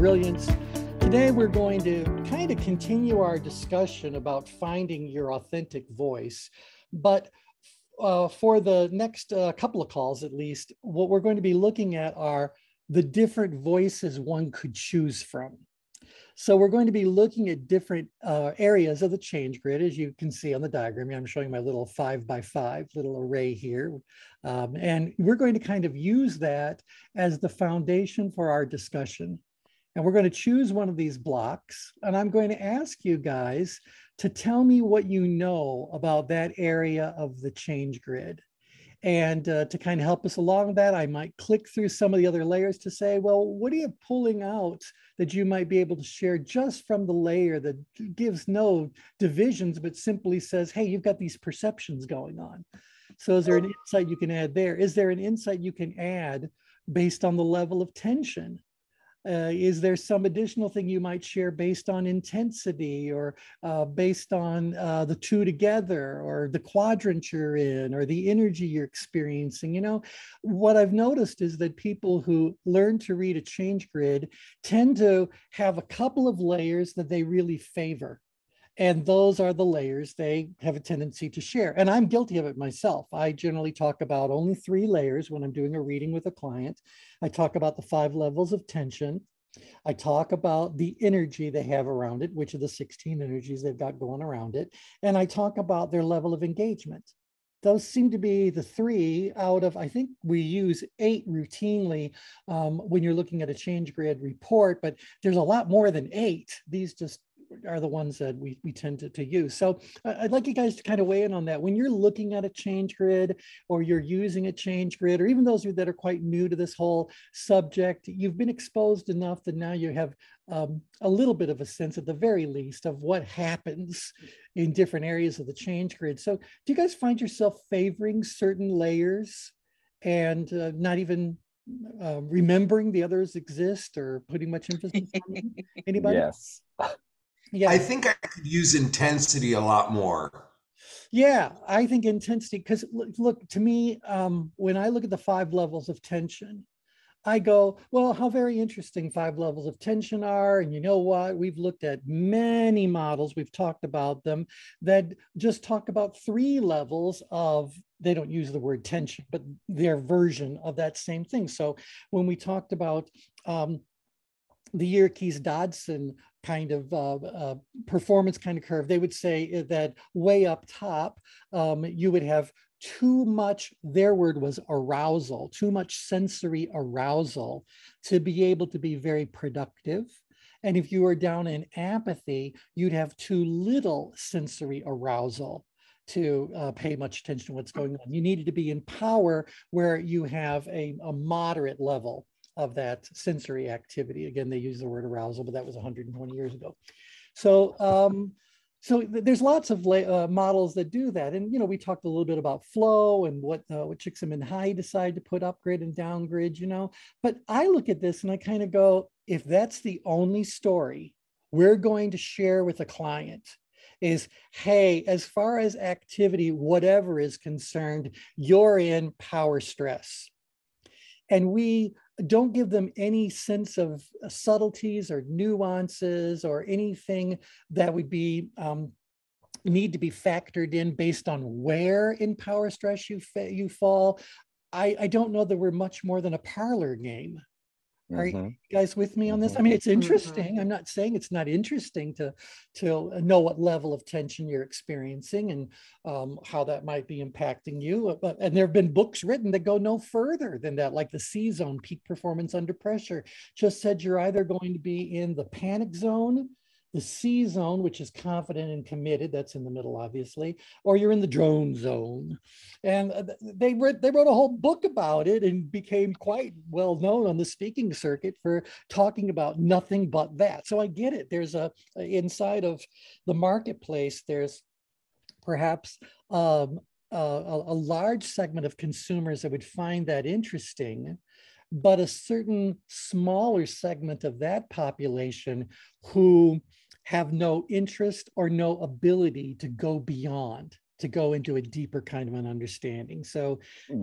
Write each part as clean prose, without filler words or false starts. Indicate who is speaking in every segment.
Speaker 1: Brilliance. Today we're going to kind of continue our discussion about finding your authentic voice, but for the next couple of calls at least, what we're going to be looking at are the different voices one could choose from. So we're going to be looking at different areas of the change grid, as you can see on the diagram. I'm showing my little 5x5 little array here. And we're going to kind of use that as the foundation for our discussion. And we're going to choose one of these blocks. And I'm going to ask you guys to tell me what you know about that area of the change grid. And to kind of help us along that, I might click through some of the other layers to say, well, what are you pulling out that you might be able to share just from the layer that gives no divisions, but simply says, hey, you've got these perceptions going on. So is there an insight you can add there? Is there an insight you can add based on the level of tension? Is there some additional thing you might share based on intensity or based on the two together or the quadrant you're in or the energy you're experiencing? You know, what I've noticed is that people who learn to read a change grid tend to have a couple of layers that they really favor. And those are the layers they have a tendency to share. And I'm guilty of it myself. I generally talk about only 3 layers when I'm doing a reading with a client. I talk about the 5 levels of tension. I talk about the energy they have around it, which are the 16 energies they've got going around it. And I talk about their level of engagement. Those seem to be the 3 out of, I think we use 8 routinely when you're looking at a change grid report, but there's a lot more than 8. These just are the ones that we tend to use. So I'd like you guys to kind of weigh in on that. When you're looking at a change grid or you're using a change grid, or even those that are quite new to this whole subject, you've been exposed enough that now you have a little bit of a sense at the very least of what happens in different areas of the change grid. So do you guys find yourself favoring certain layers and not even remembering the others exist or putting much emphasis on them? Anybody?
Speaker 2: Yes.
Speaker 1: Yeah.
Speaker 3: I think I could use intensity a lot more.
Speaker 1: Yeah, I think intensity, because look, to me, when I look at the 5 levels of tension, I go, well, how very interesting 5 levels of tension are. And you know what? We've looked at many models, we've talked about them, that just talk about 3 levels of, they don't use the word tension, but their version of that same thing. So when we talked about the Yerkes-Dodson kind of performance kind of curve, they would say that way up top, you would have too much, their word was arousal, too much sensory arousal to be able to be very productive. And if you were down in apathy, you'd have too little sensory arousal to pay much attention to what's going on. You needed to be in power where you have a moderate level of that sensory activity. Again, they use the word arousal, but that was 120 years ago. So, there's lots of models that do that. And, you know, we talked a little bit about flow and what Csikszentmihalyi decide to put upgrade and downgrade, you know, but I look at this and I kind of go, if that's the only story we're going to share with a client is, hey, as far as activity, whatever is concerned, you're in power stress. And we don't give them any sense of subtleties or nuances or anything that would be need to be factored in based on where in power stress you fall. I don't know that we're much more than a parlor game. Are you guys with me on this? I mean, it's interesting. I'm not saying it's not interesting to know what level of tension you're experiencing and how that might be impacting you. And there have been books written that go no further than that, like the C zone, peak performance under pressure, just said you're either going to be in the panic zone, the C zone, which is confident and committed, that's in the middle, obviously, or you're in the drone zone. And they wrote a whole book about it and became quite well known on the speaking circuit for talking about nothing but that. So I get it. There's inside of the marketplace, there's perhaps a large segment of consumers that would find that interesting, but a certain smaller segment of that population who have no interest or no ability to go beyond, to go into a deeper kind of an understanding. So can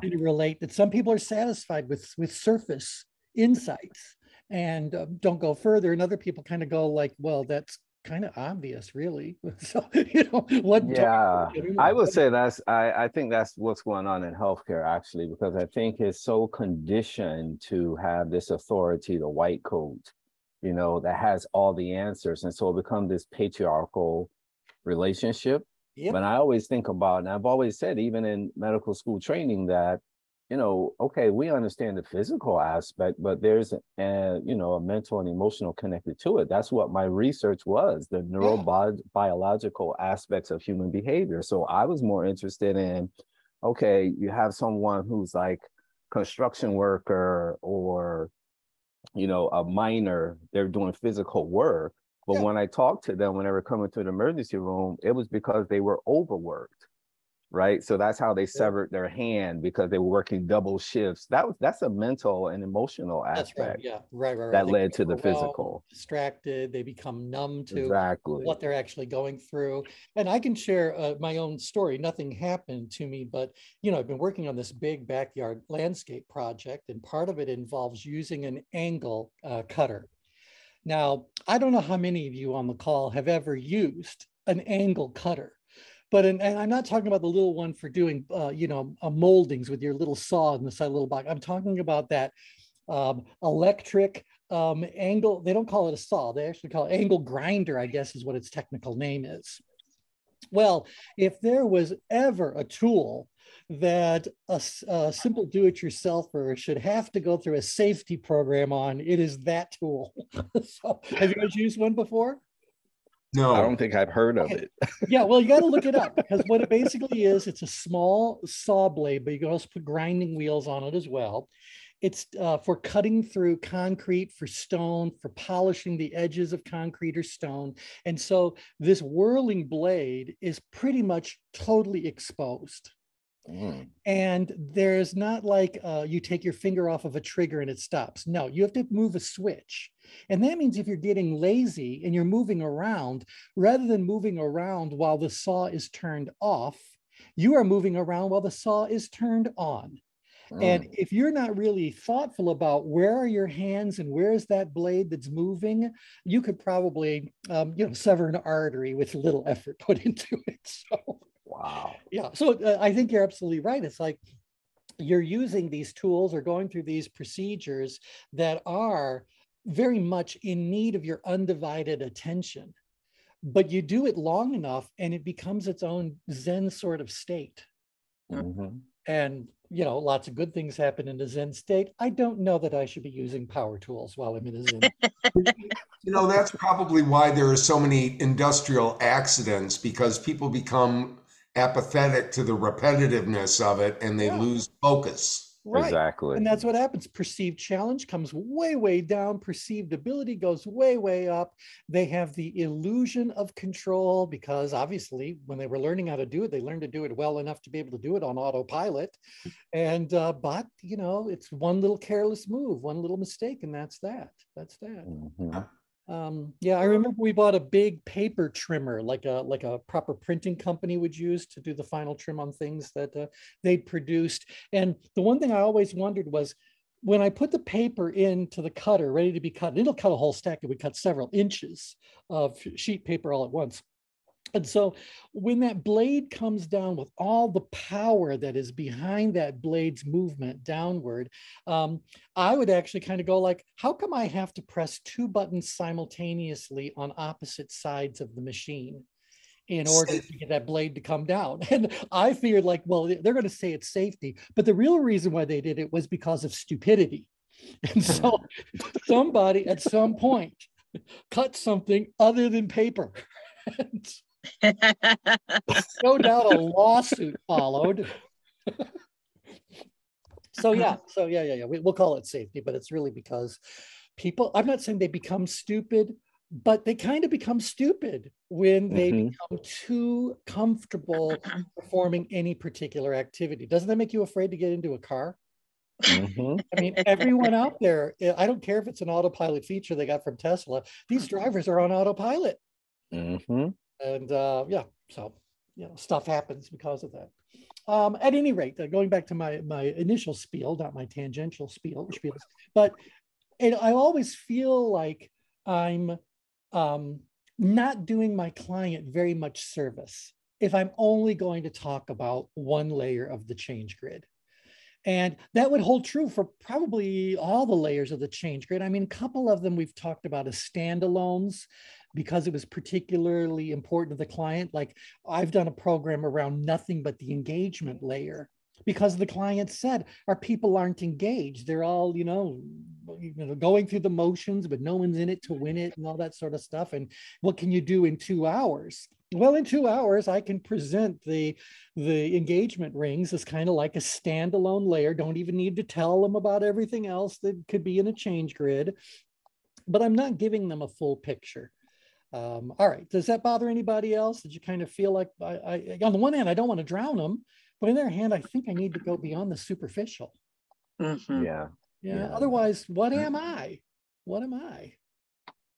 Speaker 1: you relate that some people are satisfied with surface insights and don't go further. And other people kind of go like, well, that's kind of obvious, really. So, what?
Speaker 2: Yeah, I would say I think that's what's going on in healthcare actually, because I think it's so conditioned to have this authority, the white coat, that has all the answers. And so it becomes this patriarchal relationship.
Speaker 1: Yep.
Speaker 2: But I always think about, and I've always said, even in medical school training, that, okay, we understand the physical aspect, but there's a mental and emotional connected to it. That's what my research was, the neurobiological aspects of human behavior. So I was more interested in, okay, you have someone who's like construction worker or, a miner, they're doing physical work. But when I talked to them, when they were coming to the emergency room, it was because they were overworked. Right. So that's how they severed their hand, because they were working double shifts. That's a mental and emotional aspect.
Speaker 1: That's right. Yeah. Right.
Speaker 2: That
Speaker 1: They
Speaker 2: led to the physical.
Speaker 1: Distracted. They become numb to
Speaker 2: exactly
Speaker 1: what they're actually going through. And I can share my own story. Nothing happened to me, but, I've been working on this big backyard landscape project, and part of it involves using an angle cutter. Now, I don't know how many of you on the call have ever used an angle cutter. But and I'm not talking about the little one for doing, moldings with your little saw in the side of the little box. I'm talking about that electric angle. They don't call it a saw. They actually call it angle grinder, I guess is what its technical name is. Well, if there was ever a tool that a simple do-it-yourselfer should have to go through a safety program on, it is that tool. So, have you guys used one before?
Speaker 3: No,
Speaker 2: I don't think I've heard of it.
Speaker 1: Yeah, well, you got to look it up, because what it basically is, it's a small saw blade, but you can also put grinding wheels on it as well. It's for cutting through concrete, for stone, for polishing the edges of concrete or stone. And so this whirling blade is pretty much totally exposed. And there's not like you take your finger off of a trigger and it stops. No, you have to move a switch. And that means if you're getting lazy and you're moving around, rather than moving around while the saw is turned off, you are moving around while the saw is turned on. And if you're not really thoughtful about where are your hands and where is that blade that's moving, you could probably, sever an artery with little effort put into it. So.
Speaker 2: Wow.
Speaker 1: Yeah. So I think you're absolutely right. It's like you're using these tools or going through these procedures that are very much in need of your undivided attention, but you do it long enough and it becomes its own Zen sort of state. And, lots of good things happen in a Zen state. I don't know that I should be using power tools while I'm in a Zen.
Speaker 3: That's probably why there are so many industrial accidents, because people become apathetic to the repetitiveness of it and they lose focus.
Speaker 1: Right.
Speaker 2: Exactly.
Speaker 1: And that's what happens. Perceived challenge comes way, way down. Perceived ability goes way, way up. They have the illusion of control, because obviously when they were learning how to do it, they learned to do it well enough to be able to do it on autopilot. And, but, it's one little careless move, one little mistake, and that's that. That's that. I remember we bought a big paper trimmer, like a proper printing company would use to do the final trim on things that they'd produced. And the one thing I always wondered was, when I put the paper into the cutter ready to be cut, it'll cut a whole stack. It would cut several inches of sheet paper all at once. And so when that blade comes down with all the power that is behind that blade's movement downward, I would actually kind of go like, how come I have to press two buttons simultaneously on opposite sides of the machine in order to get that blade to come down? And I figured like, well, they're going to say it's safety, but the real reason why they did it was because of stupidity. And so somebody at some point cut something other than paper. No doubt a lawsuit followed. So we'll call it safety, but it's really because people, I'm not saying they become stupid, but they kind of become stupid when they become too comfortable performing any particular activity. Doesn't that make you afraid to get into a car? I mean, everyone out there, I don't care if it's an autopilot feature they got from Tesla, these drivers are on autopilot. And so stuff happens because of that. At any rate, going back to my initial spiel, not my tangential spiels, but and I always feel like I'm not doing my client very much service if I'm only going to talk about one layer of the change grid. And that would hold true for probably all the layers of the change grid. I mean, a couple of them we've talked about as standalones because it was particularly important to the client. Like I've done a program around nothing but the engagement layer because the client said our people aren't engaged. They're all, going through the motions, but no one's in it to win it and all that sort of stuff. And what can you do in 2 hours? Well, in 2 hours, I can present the engagement rings as kind of like a standalone layer. Don't even need to tell them about everything else that could be in a change grid, but I'm not giving them a full picture. All right, does that bother anybody else? Did you kind of feel like, on the one hand, I don't want to drown them, but on the other hand, I think I need to go beyond the superficial.
Speaker 2: Mm-hmm. Yeah.
Speaker 1: Otherwise, what am I? What am I?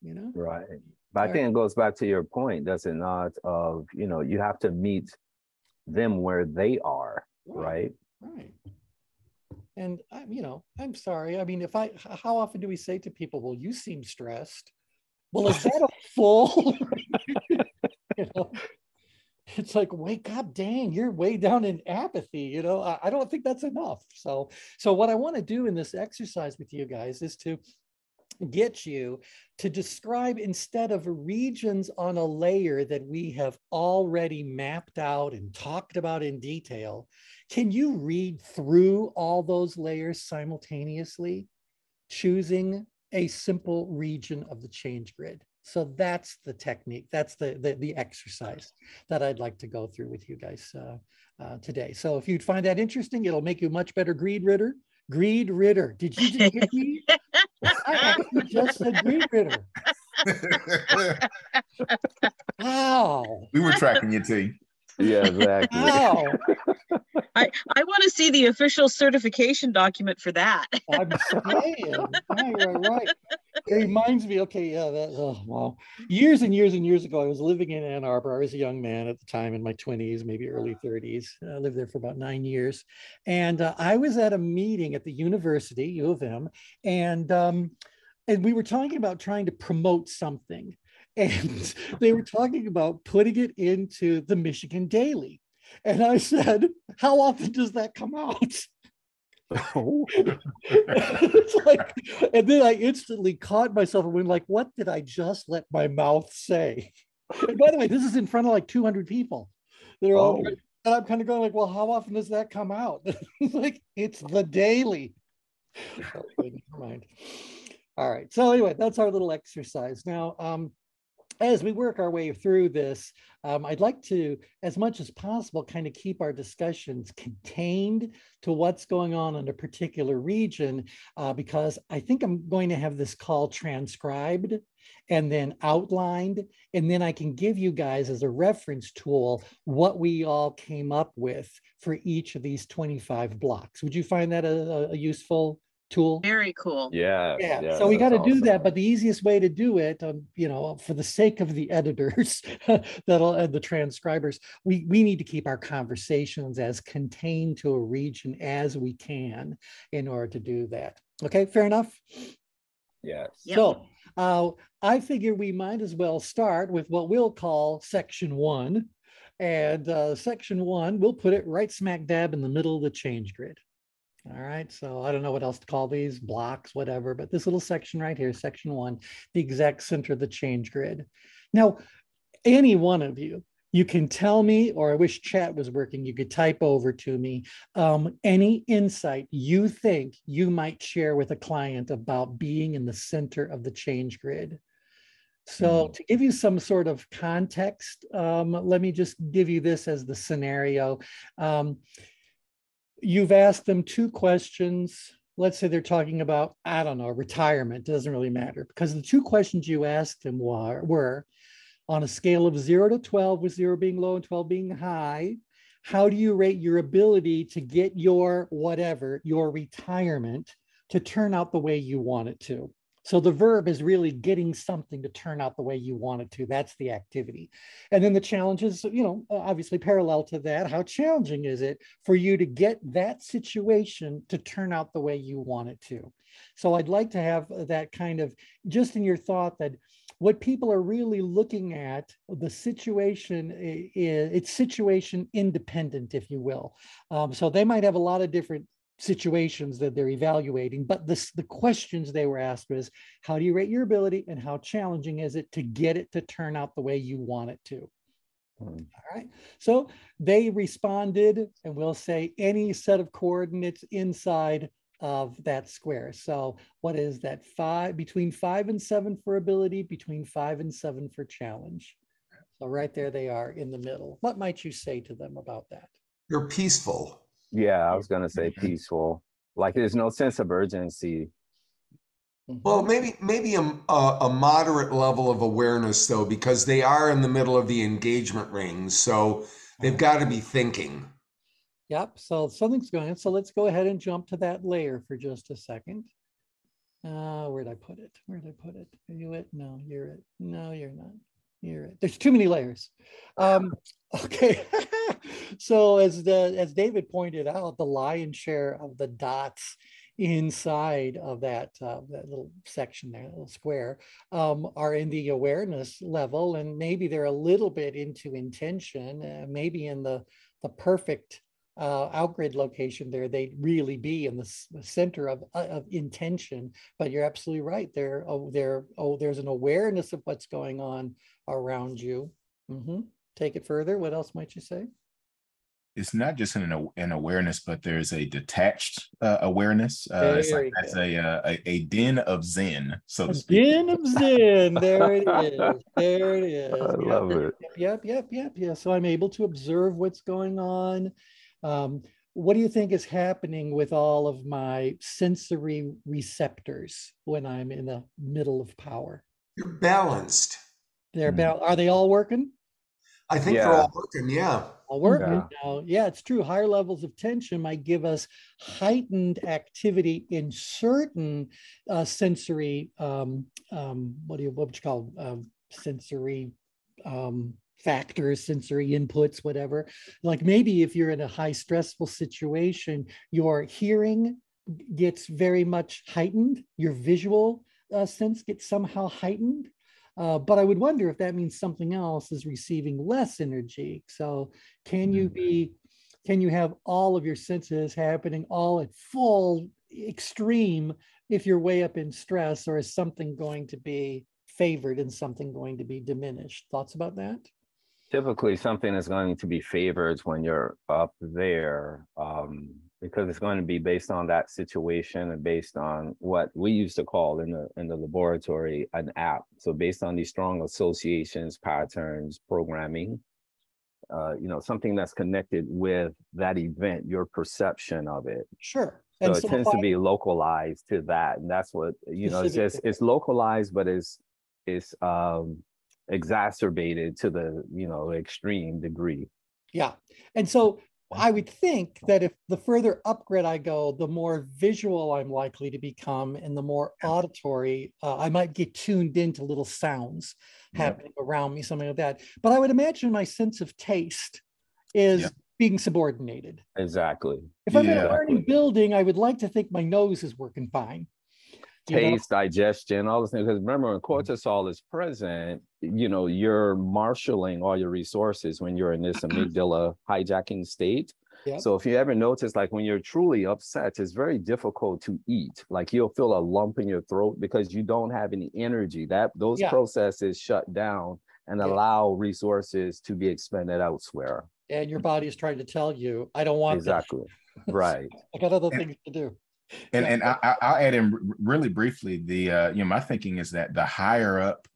Speaker 2: Right. But I think it goes back to your point, does it not? Of, you have to meet them where they are, right?
Speaker 1: Right. And, I'm sorry. I mean, how often do we say to people, well, you seem stressed? Well, is that a full, it's like, wake up, dang, you're way down in apathy. I don't think that's enough. So what I want to do in this exercise with you guys is to get you to describe, instead of regions on a layer that we have already mapped out and talked about in detail, can you read through all those layers simultaneously, choosing a simple region of the change grid? So that's the technique. That's the exercise that I'd like to go through with you guys today. So if you'd find that interesting, it'll make you a much better greed ritter. Greed ritter. Did you just hear me? I actually just said greed ritter. Wow.
Speaker 4: We were tracking you, T.
Speaker 2: Yeah, exactly.
Speaker 1: Wow.
Speaker 5: I want to see the official certification document for that.
Speaker 1: I'm saying, right. It reminds me, wow. Years and years and years ago, I was living in Ann Arbor. I was a young man at the time in my 20s, maybe early 30s. I lived there for about 9 years. And I was at a meeting at the university, U of M, and we were talking about trying to promote something. And they were talking about putting it into the Michigan Daily. And I said, how often does that come out? It's like, and then I instantly caught myself and went like, what did I just let my mouth say? And by the way, this is in front of like 200 people. They're all, and I'm kind of going like, well, how often does that come out? It's like, it's the Daily. Oh, never mind. All right. So anyway, that's our little exercise. Now, as we work our way through this, I'd like to, as much as possible, kind of keep our discussions contained to what's going on in a particular region, because I think I'm going to have this call transcribed and then outlined, and then I can give you guys as a reference tool what we all came up with for each of these 25 blocks. Would you find that a useful tool?
Speaker 5: Very cool.
Speaker 2: Yeah.
Speaker 1: So we got to do that, but the easiest way to do it, for the sake of the editors and the transcribers, we need to keep our conversations as contained to a region as we can in order to do that. Okay, fair enough.
Speaker 2: Yes.
Speaker 5: Yep.
Speaker 1: So I figure we might as well start with what we'll call section 1, and section 1, we'll put it right smack dab in the middle of the change grid. All right, so I don't know what else to call these, blocks, whatever, but this little section right here, section 1, the exact center of the change grid. Now, any one of you can tell me, or I wish chat was working, you could type over to me, any insight you think you might share with a client about being in the center of the change grid. So to give you some sort of context, let me just give you this as the scenario. You've asked them 2 questions. Let's say they're talking about, I don't know, retirement. Doesn't really matter, because the 2 questions you asked them were on a scale of 0 to 12, with 0 being low and 12 being high, how do you rate your ability to get your whatever, your retirement, to turn out the way you want it to? So the verb is really getting something to turn out the way you want it to. That's the activity. And then the challenge is, obviously parallel to that. How challenging is it for you to get that situation to turn out the way you want it to? So I'd like to have that kind of just in your thought that what people are really looking at, the situation, it's situation independent, if you will. So they might have a lot of different situations that they're evaluating, but the questions they were asked was, how do you rate your ability and how challenging is it to get it to turn out the way you want it to? All right, so they responded, and we'll say any set of coordinates inside of that square. So what is that? Between 5 and 7 for ability, between 5 and 7 for challenge. So right there they are in the middle. What might you say to them about that?
Speaker 3: You're peaceful.
Speaker 2: Yeah, I was going to say peaceful. Like there's no sense of urgency.
Speaker 3: Well, maybe a moderate level of awareness, though, because they are in the middle of the engagement rings. So they've got to be thinking.
Speaker 1: Yep. So something's going on. So let's go ahead and jump to that layer for just a second. Where'd I put it? Where'd I put it? Are you it? No, you're it. No, you're not. You're it. There's too many layers. Okay. So as David pointed out, the lion's share of the dots inside of that little section there, little square, are in the awareness level, and maybe they're a little bit into intention, maybe in the perfect outgrid location there, they'd really be in the center of intention. But you're absolutely right. There's an awareness of what's going on around you. Take it further. What else might you say?
Speaker 4: It's not just an awareness, but there's a detached awareness. It's like that's a den of Zen, so to speak.
Speaker 1: Den of Zen. There it is. There it is.
Speaker 2: I love it.
Speaker 1: Yep. So I'm able to observe what's going on. What do you think is happening with all of my sensory receptors when I'm in the middle of power?
Speaker 3: You're balanced.
Speaker 1: Are they all working?
Speaker 3: I think they're all working, yeah.
Speaker 1: All working now. Yeah, it's true. Higher levels of tension might give us heightened activity in certain sensory, what would you call sensory factors, sensory inputs, whatever. Like maybe if you're in a high stressful situation, your hearing gets very much heightened, your visual sense gets somehow heightened. But I would wonder if that means something else is receiving less energy. So can you have all of your senses happening all at full extreme if you're way up in stress, or is something going to be favored and something going to be diminished? Thoughts about that?
Speaker 2: Typically, something is going to be favored when you're up there, because it's going to be based on that situation and based on what we used to call in the laboratory an app. So based on these strong associations, patterns, programming, something that's connected with that event, your perception of it.
Speaker 1: Sure.
Speaker 2: So it tends to be localized to that, and that's what it's localized, but it's exacerbated to the extreme degree.
Speaker 1: Yeah. And so I would think that if the further upgrade I go, the more visual I'm likely to become, and the more auditory, I might get tuned into little sounds happening around me, something like that. But I would imagine my sense of taste is being subordinated.
Speaker 2: Exactly.
Speaker 1: If I'm in a learning building, I would like to think my nose is working fine.
Speaker 2: Taste, digestion, all those things. Because remember, when cortisol is present, you're marshaling all your resources when you're in this amygdala hijacking state. Yep. So if you ever notice, like when you're truly upset, it's very difficult to eat. Like you'll feel a lump in your throat because you don't have any energy. Those processes shut down and allow resources to be expended elsewhere. And
Speaker 1: your body is trying to tell you, I don't want
Speaker 2: exactly. Right.
Speaker 1: I got other things to do.
Speaker 4: And I'll add in really briefly, my thinking is that the higher up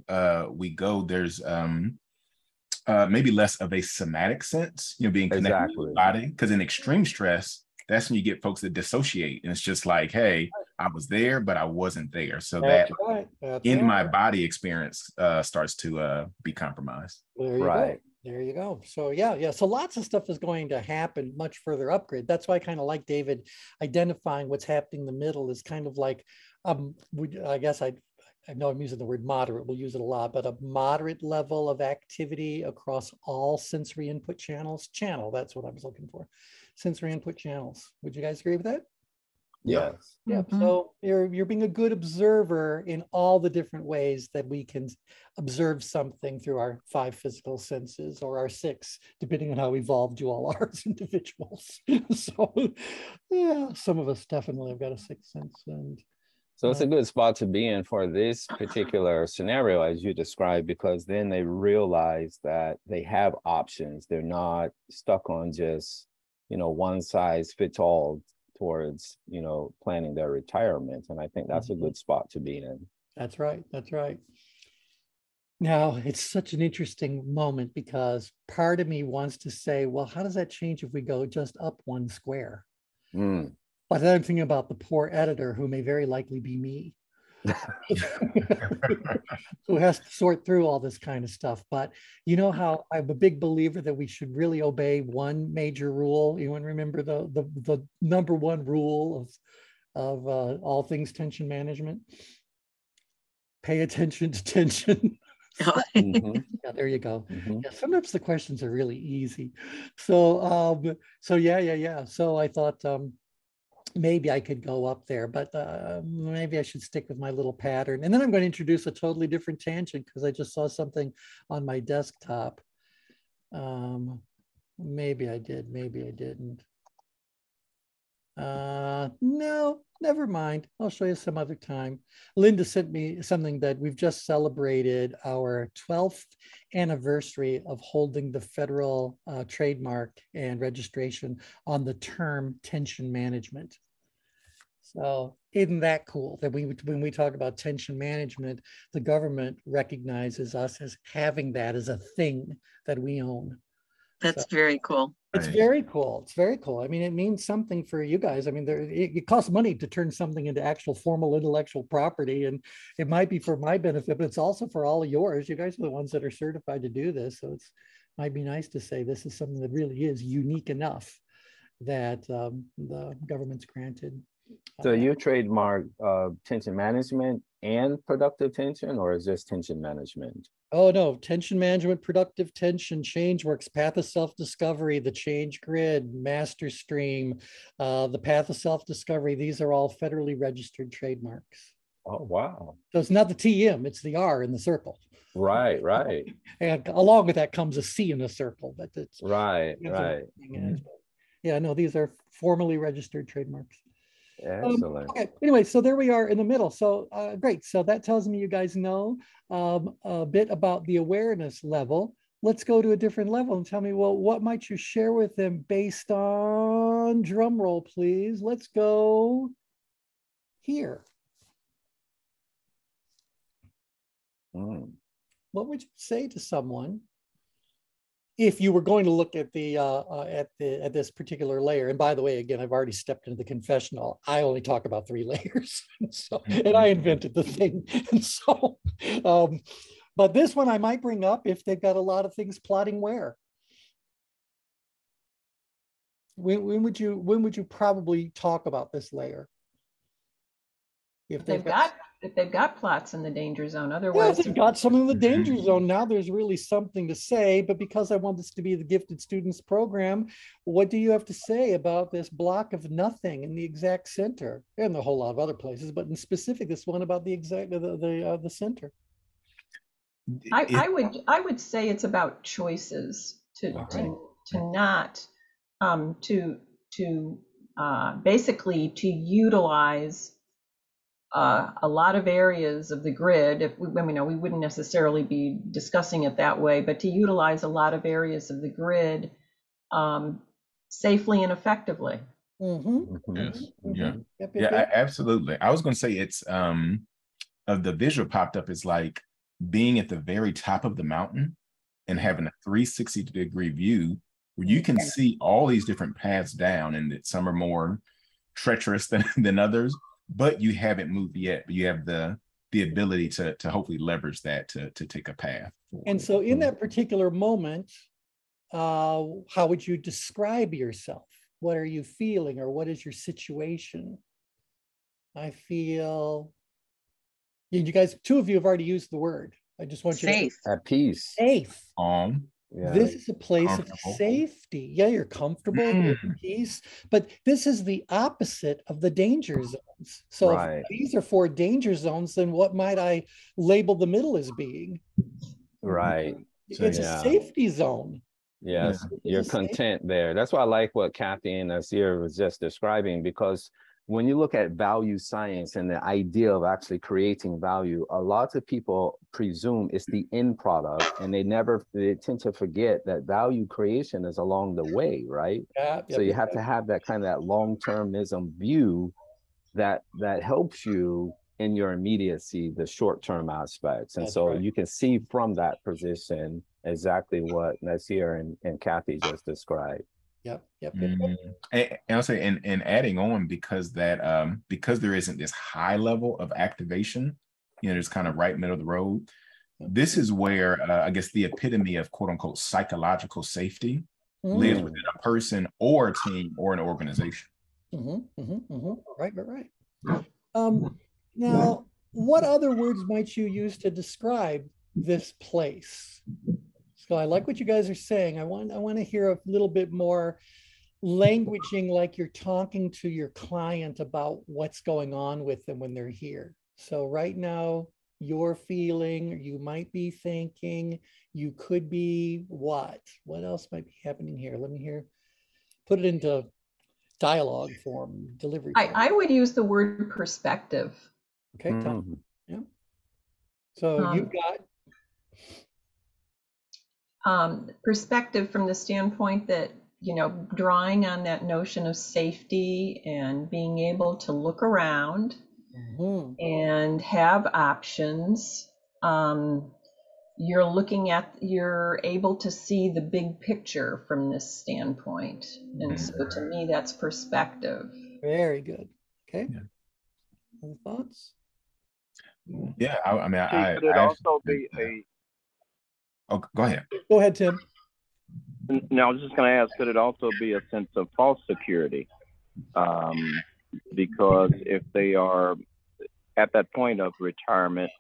Speaker 4: we go, there's maybe less of a somatic sense, being connected to the body. Because in extreme stress, that's when you get folks that dissociate, and it's just like, hey, I was there, but I wasn't there. So that's my body experience starts to be compromised.
Speaker 1: There you go. There you go. So yeah. So lots of stuff is going to happen much further upgrade. That's why I kind of like David identifying what's happening in the middle is kind of like, I guess I know I'm using the word moderate, we'll use it a lot, but a moderate level of activity across all sensory input channels. That's what I was looking for. Sensory input channels. Would you guys agree with that?
Speaker 2: Yes.
Speaker 1: Yeah. So you're being a good observer in all the different ways that we can observe something through our 5 physical senses, or our 6, depending on how evolved you all are as individuals. So yeah, some of us definitely have got a 6th sense. And
Speaker 2: so it's a good spot to be in for this particular scenario, as you described, because then they realize that they have options. They're not stuck on just, one size fits all towards, planning their retirement. And I think that's a good spot to be in.
Speaker 1: That's right. That's right. Now, it's such an interesting moment, because part of me wants to say, well, how does that change if we go just up 1 square? But then I'm thinking about the poor editor, who may very likely be me, who has to sort through all this kind of stuff. But you know how I'm a big believer that we should really obey one major rule. You want to remember the number 1 rule of all things tension management? Pay attention to tension. Yeah, there you go. Yeah, sometimes the questions are really easy. So yeah. So I thought maybe I could go up there, but maybe I should stick with my little pattern. And then I'm going to introduce a totally different tangent, because I just saw something on my desktop. Maybe I did, maybe I didn't. No, never mind. I'll show you some other time. Linda sent me something that we've just celebrated our 12th anniversary of holding the federal trademark and registration on the term tension management. So isn't that cool that when we talk about tension management, the government recognizes us as having that as a thing that we own.
Speaker 5: That's very cool.
Speaker 1: It's very cool. It's very cool. I mean, it means something for you guys. I mean, it costs money to turn something into actual formal intellectual property, and it might be for my benefit, but it's also for all of yours. You guys are the ones that are certified to do this. So might be nice to say this is something that really is unique enough that the government's granted.
Speaker 2: So you trademark tension management and productive tension, or is just tension management?
Speaker 1: Oh no, tension management, productive tension, ChangeWorks, path of self-discovery, the change grid, master stream, the path of self-discovery. These are all federally registered trademarks.
Speaker 2: Oh, wow.
Speaker 1: So it's not the TM, it's the R in the circle.
Speaker 2: Right.
Speaker 1: And along with that comes a C in a circle. But it's
Speaker 2: right.
Speaker 1: Yeah, no, these are formally registered trademarks.
Speaker 2: Excellent.
Speaker 1: Okay. Anyway, so there we are in the middle. So great. So that tells me you guys know a bit about the awareness level. Let's go to a different level and tell me, well, what might you share with them based on, drum roll, please. Let's go here. What would you say to someone if you were going to look at at this particular layer? And by the way, again, I've already stepped into the confessional. I only talk about 3 layers, and I invented the thing. And so, but this one I might bring up if they've got a lot of things plotting where. When would you probably talk about this layer?
Speaker 6: If they've got plots in the danger zone. Otherwise,
Speaker 1: if they've got some in the danger zone, now there's really something to say. But because I want this to be the Gifted Students program, what do you have to say about this block of nothing in the exact center, and a whole lot of other places, but in specific, this one about the exact the center?
Speaker 6: I would say it's about choices to not basically to utilize a lot of areas of the grid. If we wouldn't necessarily be discussing it that way, but to utilize a lot of areas of the grid safely and effectively.
Speaker 4: Yes. Yeah, absolutely. I was going to say it's the visual popped up is like being at the very top of the mountain and having a 360-degree view where you can see all these different paths down, and that some are more treacherous than others, but you haven't moved yet, but you have the ability to hopefully leverage that to take a path.
Speaker 1: And so in that particular moment, how would you describe yourself? What are you feeling, or what is your situation? I feel, You guys, two of you have already used the word. I just want you to
Speaker 5: Safe.
Speaker 2: At peace.
Speaker 1: safe.
Speaker 2: Yeah.
Speaker 1: This is a place of
Speaker 4: Comfortable.
Speaker 1: safety. Yeah, you're comfortable, you're at peace, but this is the opposite of the danger zones. So
Speaker 2: Right.
Speaker 1: if these are 4 danger zones, then what might I label the middle as being?
Speaker 2: Right.
Speaker 1: It's a safety zone.
Speaker 2: Yes,
Speaker 1: It's
Speaker 2: you're
Speaker 1: a safe-
Speaker 2: content there. That's why I like what Kathy and Nasir was just describing, because when you look at value science and the idea of actually creating value, a lot of people presume it's the end product, and they tend to forget that value creation is along the way, right? So you have to have that kind of that long-termism view that helps you in your immediacy, the short-term aspects. And so you can see from that position exactly what Nasir and Kathy just described.
Speaker 4: And I'll say, and adding on, because that because there isn't this high level of activation, it's kind of right middle of the road. This is where I guess the epitome of quote unquote psychological safety lives within a person or a team or an organization.
Speaker 1: Right. Now, what other words might you use to describe this place? So I like what you guys are saying. I want to hear a little bit more languaging, like you're talking to your client about what's going on with them when they're here. So right now, you're feeling, you might be thinking, you could be what? What else might be happening here? Let me hear. Put it into dialogue form, delivery form.
Speaker 6: I would use the word perspective.
Speaker 1: Okay, Tom. Yeah. So you've got
Speaker 6: perspective from the standpoint that, drawing on that notion of safety and being able to look around and have options. You're able to see the big picture from this standpoint. And so to me, that's perspective.
Speaker 1: Very good. Okay. Any thoughts?
Speaker 4: Yeah, I mean,
Speaker 7: could it also be a?
Speaker 4: Oh, go ahead.
Speaker 1: Go ahead, Tim.
Speaker 7: No, I was just going to ask, could it also be a sense of false security? Because if they are at that point of retirement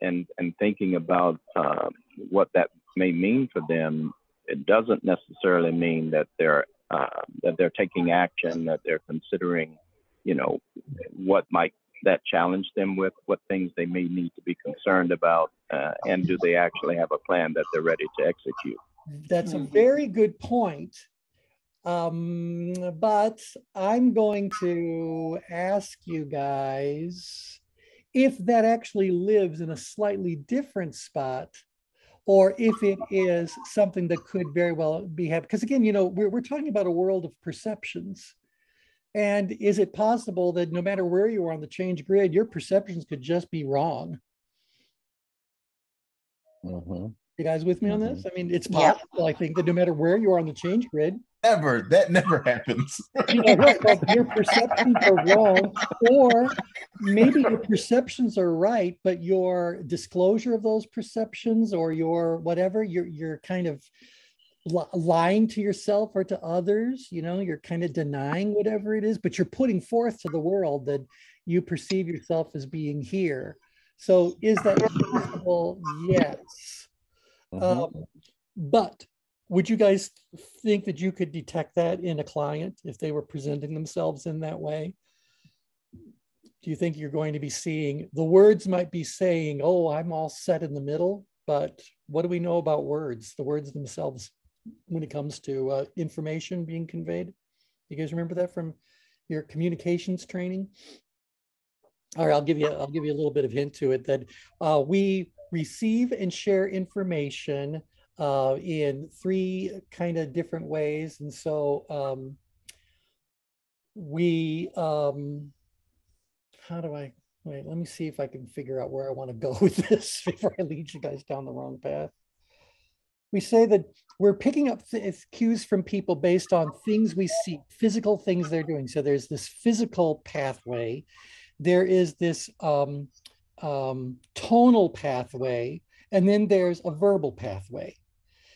Speaker 7: and thinking about what that may mean for them, it doesn't necessarily mean that they're taking action, that they're considering, what might that challenge them with, what things they may need to be concerned about, and do they actually have a plan that they're ready to execute?
Speaker 1: That's a very good point. But I'm going to ask you guys if that actually lives in a slightly different spot, or if it is something that could very well be happening. Because again, we're talking about a world of perceptions. And is it possible that no matter where you are on the change grid, your perceptions could just be wrong? You guys with me on this? I mean, it's possible, I think, that no matter where you are on the change grid.
Speaker 4: That never happens.
Speaker 1: Right, like your perceptions are wrong, or maybe your perceptions are right, but your disclosure of those perceptions or your whatever, you're kind of lying to yourself or to others, you're kind of denying whatever it is, but you're putting forth to the world that you perceive yourself as being here. So is that possible? Yes. But would you guys think that you could detect that in a client if they were presenting themselves in that way? Do you think you're going to be seeing, the words might be saying, oh, I'm all set in the middle, but what do we know about words, the words themselves, when it comes to information being conveyed? You guys remember that from your communications training? All right, I'll give you a little bit of hint to it, that we receive and share information in 3 kind of different ways. And so how do I, wait, let me see if I can figure out where I want to go with this before I lead you guys down the wrong path. We say that we're picking up cues from people based on things we see, physical things they're doing. So there's this physical pathway. There is this tonal pathway, and then there's a verbal pathway.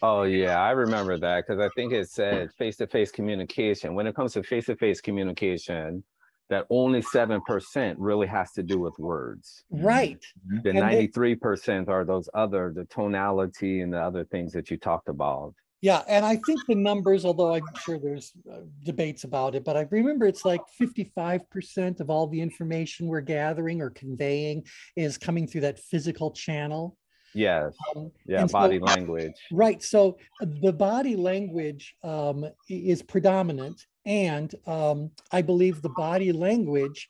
Speaker 2: Oh yeah, I remember that, because I think it said face-to-face communication. When it comes to face-to-face communication, that only 7% really has to do with words.
Speaker 1: Right.
Speaker 2: The
Speaker 1: And
Speaker 2: 93% are those other, the tonality and the other things that you talked about.
Speaker 1: yeah, and I think the numbers, although I'm sure there's debates about it, but I remember it's like 55% of all the information we're gathering or conveying is coming through that physical channel.
Speaker 2: Yes. Yeah,
Speaker 1: And
Speaker 2: body
Speaker 1: so,
Speaker 2: language.
Speaker 1: right. So the body language is predominant. And I believe the body language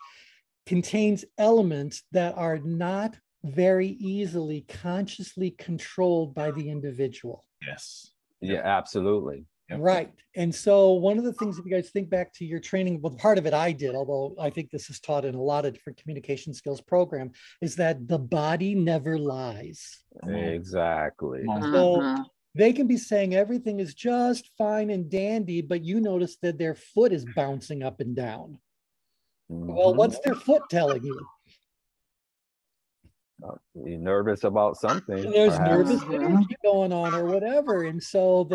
Speaker 1: contains elements that are not very easily consciously controlled by the individual.
Speaker 4: Yes.
Speaker 2: Yeah, absolutely.
Speaker 4: Yep.
Speaker 1: Right. And so one of the things, if you guys think back to your training, well, part of it I did, although I think this is taught in a lot of different communication skills program, is that the body never lies.
Speaker 2: Exactly.
Speaker 1: So they can be saying everything is just fine and dandy, but you notice that their foot is bouncing up and down. Well, what's their foot telling you?
Speaker 2: You're nervous about something.
Speaker 1: There's
Speaker 2: perhaps.
Speaker 1: nervous energy going on or whatever. And so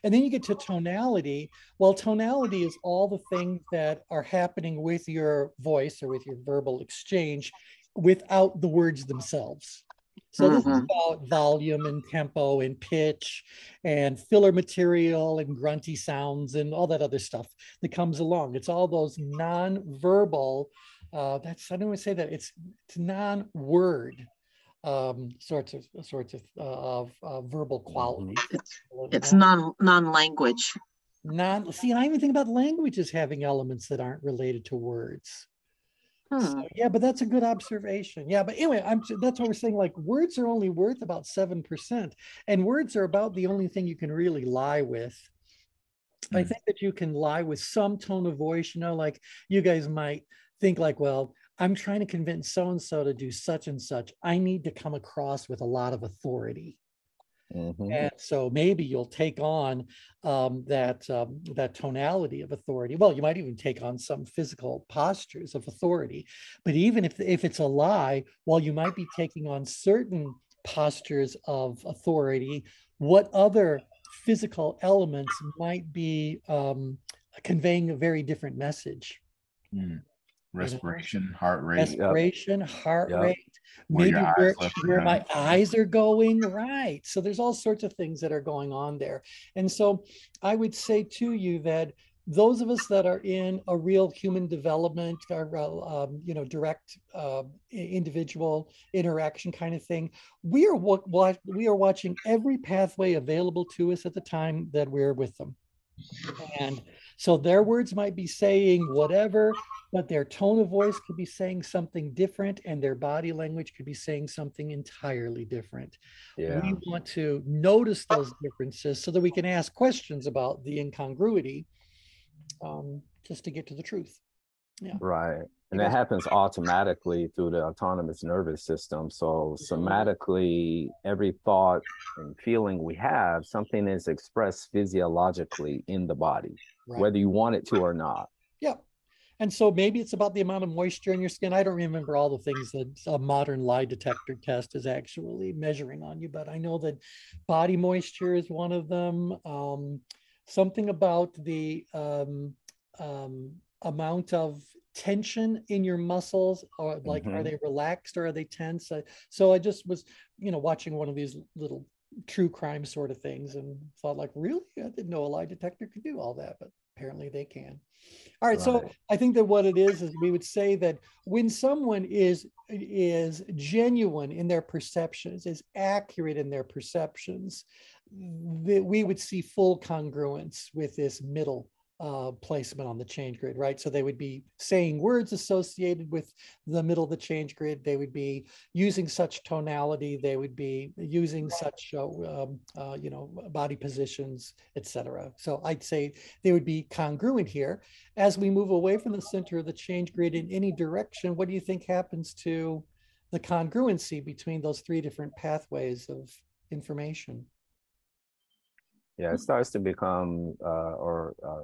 Speaker 1: and then you get to tonality. Well, tonality is all the things that are happening with your voice or with your verbal exchange without the words themselves. So this is about volume and tempo and pitch and filler material and grunty sounds and all that other stuff that comes along. It's all those non-verbal, I don't want to say that, it's non-word sorts of verbal qualities.
Speaker 5: It's non-language.
Speaker 1: See, and I even think about languages having elements that aren't related to words. So, yeah, but that's a good observation. Yeah, but anyway, that's what we're saying. Like, words are only worth about 7%, and words are about the only thing you can really lie with. I think that you can lie with some tone of voice. Like you guys might think like, well, I'm trying to convince so-and-so to do such and such. I need to come across with a lot of authority. And so maybe you'll take on that tonality of authority. Well, you might even take on some physical postures of authority. But even if it's a lie, while you might be taking on certain postures of authority, what other physical elements might be conveying a very different message?
Speaker 4: Respiration, heart rate.
Speaker 1: Respiration, heart rate,
Speaker 4: Where
Speaker 1: maybe
Speaker 4: your
Speaker 1: where my eyes are going, right? So there's all sorts of things that are going on there. And so I would say to you that those of us that are in a real human development, or direct individual interaction kind of thing, we are watching every pathway available to us at the time that we're with them. And so their words might be saying whatever, but their tone of voice could be saying something different, and their body language could be saying something entirely different.
Speaker 2: Yeah.
Speaker 1: We want to notice those differences so that we can ask questions about the incongruity, just to get to the truth. Yeah.
Speaker 2: Right. And that happens automatically through the autonomous nervous system. So somatically, every thought and feeling we have, something is expressed physiologically in the body, whether you want it to or not.
Speaker 1: Yeah. And so maybe it's about the amount of moisture in your skin. I don't remember all the things that a modern lie detector test is actually measuring on you, but I know that body moisture is one of them. Something about the amount of tension in your muscles, or like, are they relaxed or are they tense? So I just was, watching one of these little true crime sort of things and thought like, really? I didn't know a lie detector could do all that, but apparently they can. All right. So I think that what it is we would say that when someone is genuine in their perceptions, is accurate in their perceptions, that we would see full congruence with this middle placement on the change grid, right? So they would be saying words associated with the middle of the change grid. They would be using such tonality. They would be using such, body positions, etc. So I'd say they would be congruent here. As we move away from the center of the change grid in any direction, what do you think happens to the congruency between those three different pathways of information?
Speaker 2: Yeah, it starts to become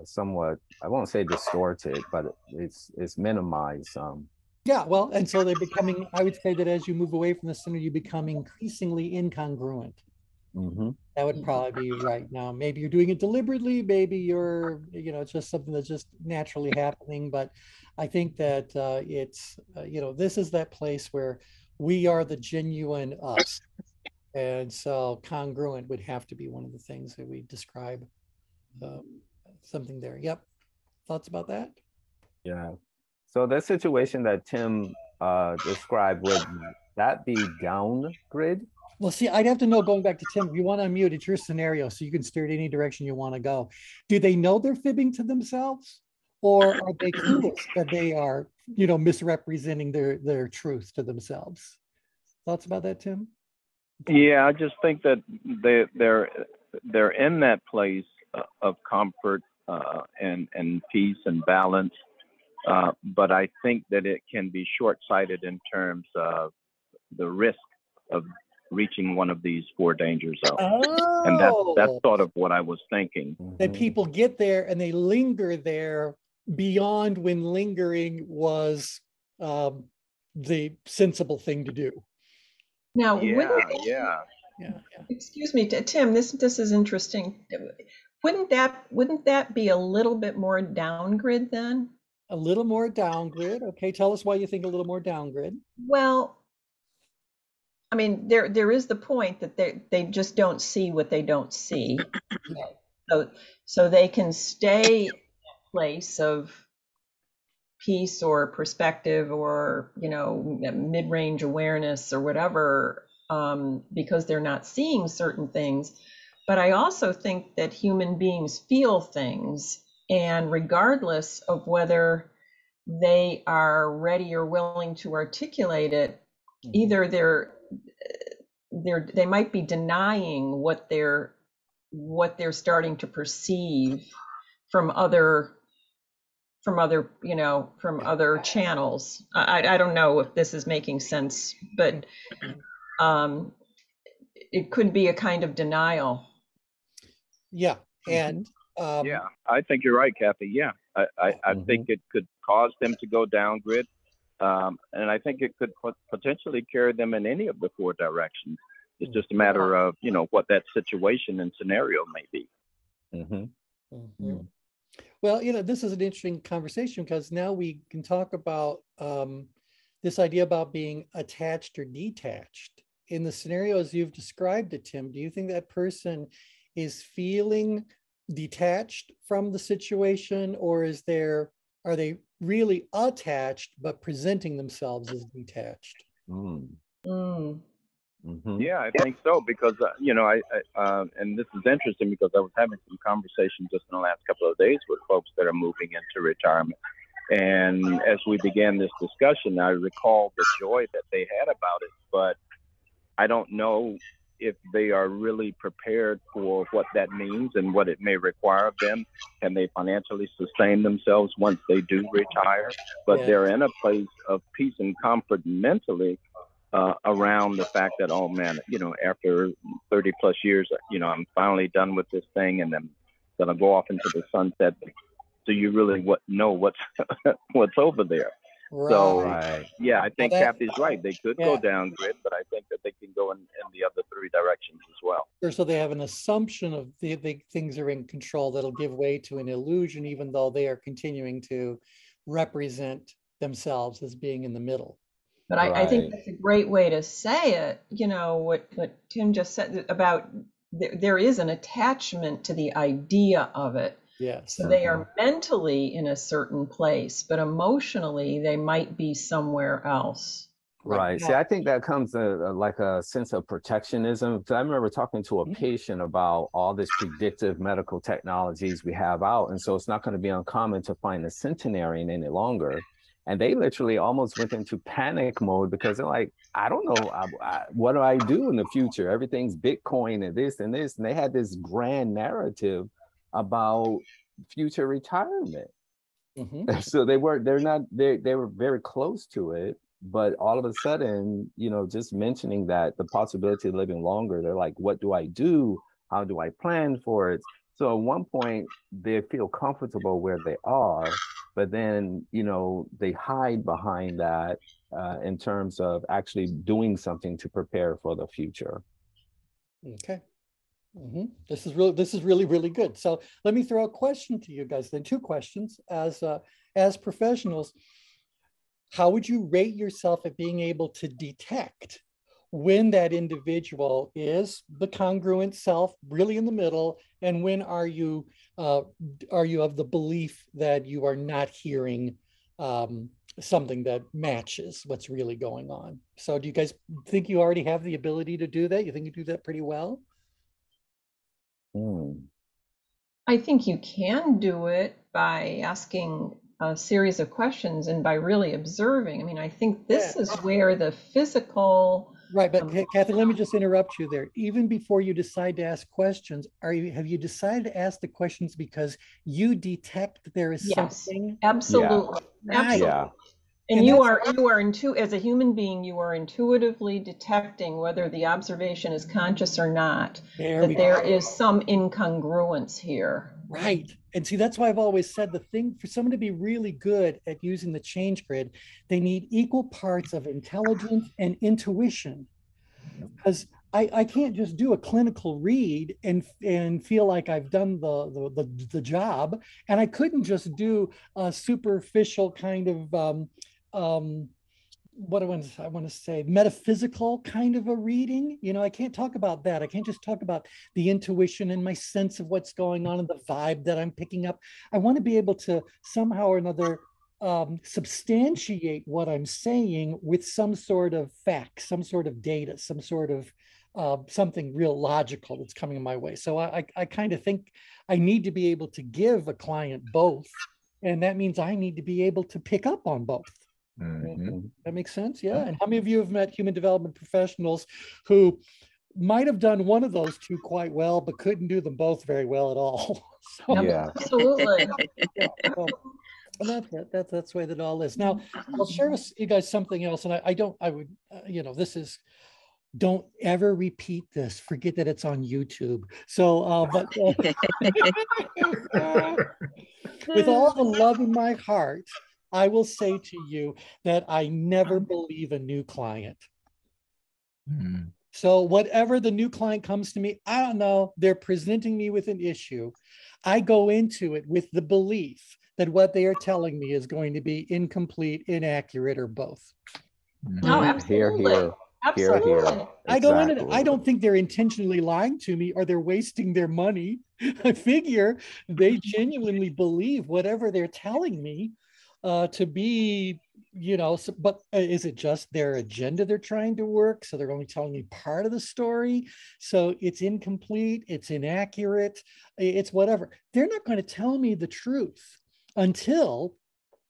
Speaker 2: somewhat, I won't say distorted, but it's minimized.
Speaker 1: Yeah, well, and so they're becoming, I would say that as you move away from the center, you become increasingly incongruent. That would probably be right. Now, maybe you're doing it deliberately, maybe you're, it's just something that's just naturally happening. But I think that it's, this is that place where we are the genuine us. And so congruent would have to be one of the things that we describe, something there. Yep. Thoughts about that?
Speaker 2: Yeah. So the situation that Tim described, would that be down grid?
Speaker 1: Well, see, I'd have to know, going back to Tim, if you want to unmute, it's your scenario, so you can steer it any direction you want to go. Do they know they're fibbing to themselves? Or are they clueless that they are, misrepresenting their truth to themselves? Thoughts about that, Tim?
Speaker 7: Yeah, I just think that they're in that place of comfort and peace and balance. But I think that it can be short-sighted in terms of the risk of reaching one of these four danger zones.
Speaker 1: Oh,
Speaker 7: And that's sort of what I was thinking.
Speaker 1: That people get there and they linger there beyond when lingering was the sensible thing to do.
Speaker 6: Now,
Speaker 7: Yeah.
Speaker 6: excuse me, Tim, this is interesting. Wouldn't that be a little bit more downgrade then?
Speaker 1: A little more downgrade. Okay, tell us why you think a little more downgrade.
Speaker 6: Well, I mean, there is the point that they just don't see what they don't see. So they can stay in a place of peace or perspective or, mid-range awareness or whatever, because they're not seeing certain things. But I also think that human beings feel things, and regardless of whether they are ready or willing to articulate it, either they might be denying what they're starting to perceive from other channels. I don't know if this is making sense, but it could be a kind of denial.
Speaker 1: Yeah, and
Speaker 7: yeah, I think you're right, Kathy. Yeah, I think it could cause them to go down grid, and I think it could potentially carry them in any of the four directions. It's just a matter of what that situation and scenario may be.
Speaker 1: Well, this is an interesting conversation, because now we can talk about this idea about being attached or detached. In the scenarios you've described it, Tim, do you think that person is feeling detached from the situation, or are they really attached but presenting themselves as detached?
Speaker 7: Yeah, I think so, because and this is interesting because I was having some conversations just in the last couple of days with folks that are moving into retirement, and as we began this discussion, I recalled the joy that they had about it, but I don't know if they are really prepared for what that means and what it may require of them. Can they financially sustain themselves once they do retire? But they're in a place of peace and comfort mentally around the fact that, oh man, after 30 plus years, I'm finally done with this thing and I'm gonna go off into the sunset. Do you really know what's over there?
Speaker 1: Right.
Speaker 7: So yeah, I think Kathy's right. They could go down grid, but I think that they can go in the other three directions as well.
Speaker 1: So they have an assumption of the things are in control that'll give way to an illusion, even though they are continuing to represent themselves as being in the middle.
Speaker 6: But I think that's a great way to say it. What Tim just said about there is an attachment to the idea of it.
Speaker 1: Yes.
Speaker 6: So they are mentally in a certain place, but emotionally they might be somewhere else.
Speaker 2: Right. See, I think that comes like a sense of protectionism. Because I remember talking to a patient about all this predictive medical technologies we have out. And so it's not going to be uncommon to find a centenarian any longer. And they literally almost went into panic mode because they're like, I don't know, what do I do in the future? Everything's Bitcoin and this and this. And they had this grand narrative about future retirement. So they were very close to it, but all of a sudden, just mentioning that the possibility of living longer, they're like, what do I do? How do I plan for it? So at one point they feel comfortable where they are, but then, they hide behind that in terms of actually doing something to prepare for the future.
Speaker 1: Okay. This is really, really good. So let me throw a question to you guys, then 2 questions. As professionals, how would you rate yourself at being able to detect when that individual is the congruent self, really in the middle, and when are you of the belief that you are not hearing something that matches what's really going on? So do you guys think you already have the ability to do that? You think you do that pretty well?
Speaker 6: I think you can do it by asking a series of questions and by really observing. I mean, I think this is where the physical.
Speaker 1: Right, but Kathy, let me just interrupt you there. Even before you decide to ask questions, have you decided to ask the questions because you detect there is something?
Speaker 6: Absolutely.
Speaker 1: Yeah.
Speaker 6: Absolutely.
Speaker 2: Yeah.
Speaker 6: And you are as a human being, you are intuitively detecting whether the observation is conscious or not, that there is some incongruence here.
Speaker 1: Right. And see, that's why I've always said the thing for someone to be really good at using the change grid, they need equal parts of intelligence and intuition. Because I can't just do a clinical read and feel like I've done the job. And I couldn't just do a superficial kind of what I want to say, metaphysical kind of a reading. You know, I can't talk about that. I can't just talk about the intuition and my sense of what's going on and the vibe that I'm picking up. I want to be able to somehow or another substantiate what I'm saying with some sort of fact, some sort of data, some sort of something real logical that's coming my way. So I kind of think I need to be able to give a client both. And that means I need to be able to pick up on both. That makes sense. Yeah. And how many of you have met human development professionals who might have done one of those 2 quite well, but couldn't do them both very well at all? So,
Speaker 2: Yeah.
Speaker 6: Absolutely.
Speaker 1: and that's the way that all is. Now, I'll share with you guys something else. And I would, this is, don't ever repeat this. Forget that it's on YouTube. So, with all the love in my heart, I will say to you that I never believe a new client. So whatever the new client comes to me, I don't know, they're presenting me with an issue. I go into it with the belief that what they are telling me is going to be incomplete, inaccurate, or both.
Speaker 6: No, absolutely.
Speaker 2: Here.
Speaker 6: Absolutely.
Speaker 2: Exactly.
Speaker 1: I go in it. I don't think they're intentionally lying to me or they're wasting their money. I figure they genuinely believe whatever they're telling me to be, but is it just their agenda they're trying to work? So they're only telling me part of the story. So it's incomplete, it's inaccurate, it's whatever. They're not going to tell me the truth until